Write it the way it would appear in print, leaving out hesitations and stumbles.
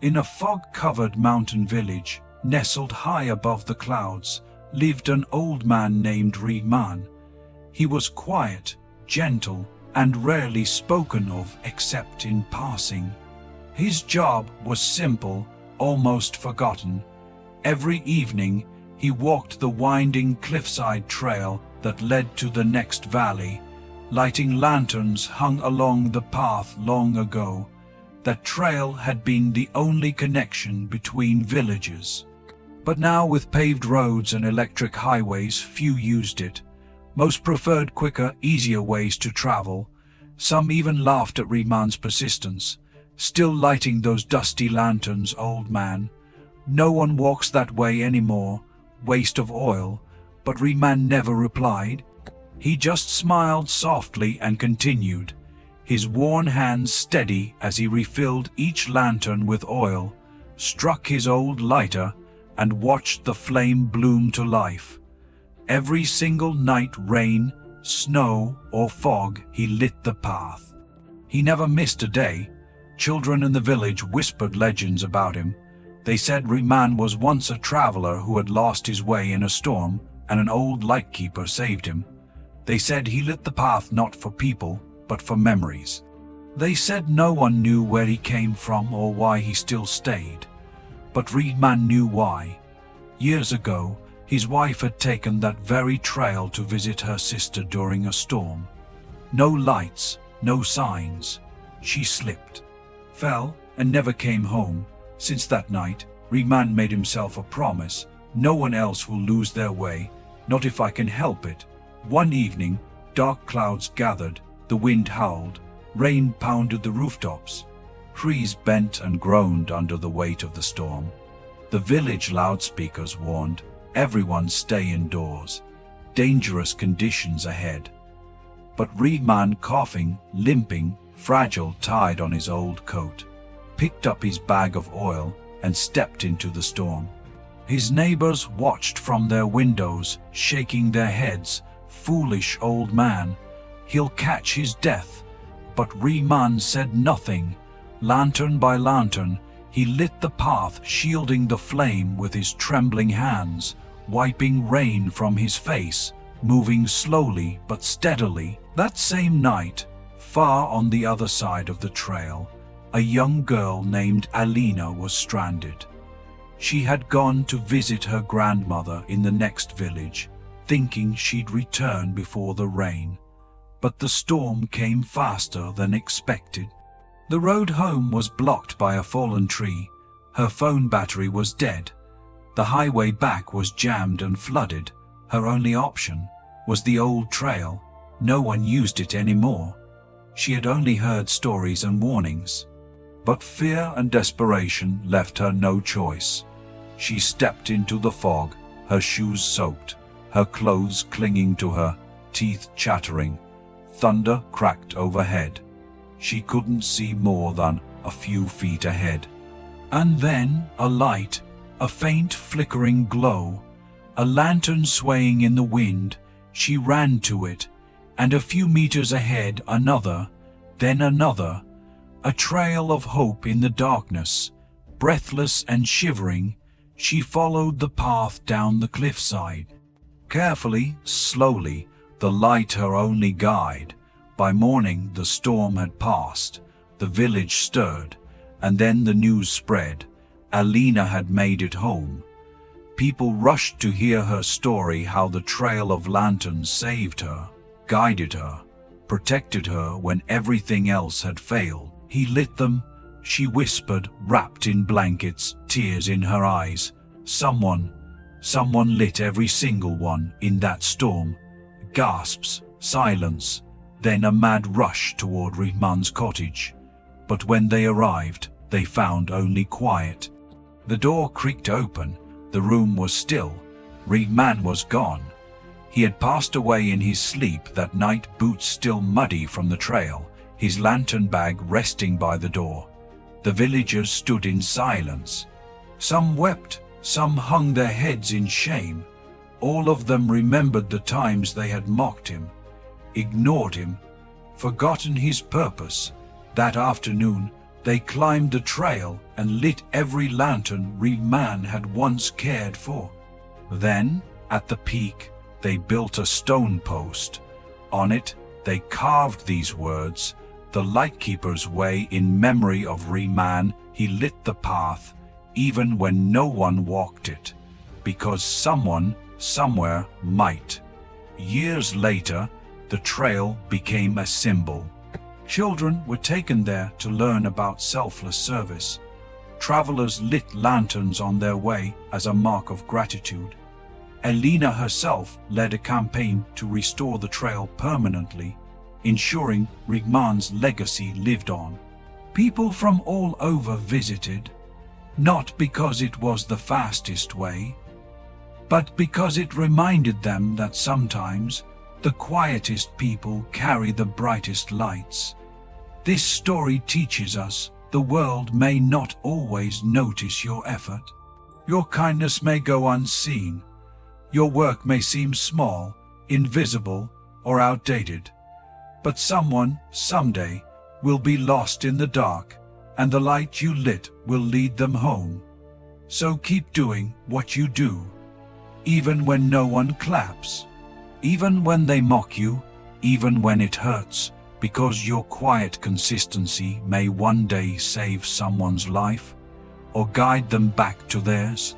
In a fog-covered mountain village, nestled high above the clouds, lived an old man named Rehman. He was quiet, gentle, and rarely spoken of except in passing. His job was simple, almost forgotten. Every evening, he walked the winding cliffside trail that led to the next valley, lighting lanterns hung along the path long ago. That trail had been the only connection between villages. But now, with paved roads and electric highways, few used it. Most preferred quicker, easier ways to travel. Some even laughed at Rehman's persistence. Still lighting those dusty lanterns, old man. No one walks that way anymore. Waste of oil. But Rehman never replied. He just smiled softly and continued, his worn hands steady as he refilled each lantern with oil, struck his old lighter, and watched the flame bloom to life. Every single night, rain, snow, or fog, he lit the path. He never missed a day. Children in the village whispered legends about him. They said Rehman was once a traveler who had lost his way in a storm, and an old lightkeeper saved him. They said he lit the path not for people, but for memories. They said no one knew where he came from or why he still stayed. But Rehman knew why. Years ago, his wife had taken that very trail to visit her sister during a storm. No lights, no signs. She slipped, fell, and never came home. Since that night, Rehman made himself a promise. No one else will lose their way, not if I can help it. One evening, dark clouds gathered, the wind howled, rain pounded the rooftops. Trees bent and groaned under the weight of the storm. The village loudspeakers warned, everyone stay indoors. Dangerous conditions ahead. But Rehman, coughing, limping, fragile, tied on his old coat, picked up his bag of oil and stepped into the storm. His neighbors watched from their windows, shaking their heads. Foolish old man, he'll catch his death. But Rehman said nothing. Lantern by lantern, he lit the path, shielding the flame with his trembling hands, wiping rain from his face, moving slowly but steadily. That same night, far on the other side of the trail, a young girl named Alina was stranded. She had gone to visit her grandmother in the next village, thinking she'd return before the rain. But the storm came faster than expected. The road home was blocked by a fallen tree. Her phone battery was dead. The highway back was jammed and flooded. Her only option was the old trail. No one used it anymore. She had only heard stories and warnings. But fear and desperation left her no choice. She stepped into the fog, her shoes soaked, her clothes clinging to her, teeth chattering. Thunder cracked overhead. She couldn't see more than a few feet ahead. And then a light, a faint flickering glow, a lantern swaying in the wind. She ran to it, and a few meters ahead another, then another. A trail of hope in the darkness. Breathless and shivering, she followed the path down the cliffside. Carefully, slowly, the light her only guide. By morning the storm had passed, the village stirred, and then the news spread. Alina had made it home. People rushed to hear her story, how the trail of lanterns saved her, guided her, protected her when everything else had failed. He lit them, she whispered, wrapped in blankets, tears in her eyes. Someone lit every single one in that storm. Gasps, silence, then a mad rush toward Rehman's cottage. But when they arrived, they found only quiet. The door creaked open, the room was still. Rehman was gone. He had passed away in his sleep that night, boots still muddy from the trail, his lantern bag resting by the door. The villagers stood in silence. Some wept, some hung their heads in shame. All of them remembered the times they had mocked him, ignored him, forgotten his purpose. That afternoon, They climbed a trail and lit every lantern Reed Man had once cared for. Then, at the peak, they built a stone post. On it, they carved these words, "The Lightkeeper's Way," in memory of Reed Man. He lit the path, even when no one walked it, because someone, somewhere, might. Years later, the trail became a symbol. Children were taken there to learn about selfless service. Travelers lit lanterns on their way as a mark of gratitude. Elena herself led a campaign to restore the trail permanently, ensuring Reed Man's legacy lived on. People from all over visited, not because it was the fastest way, but because it reminded them that sometimes the quietest people carry the brightest lights. This story teaches us the world may not always notice your effort. Your kindness may go unseen. Your work may seem small, invisible, or outdated. But someone, someday, will be lost in the dark, and the light you lit will lead them home. So keep doing what you do, even when no one claps, even when they mock you, even when it hurts, because your quiet consistency may one day save someone's life or guide them back to theirs.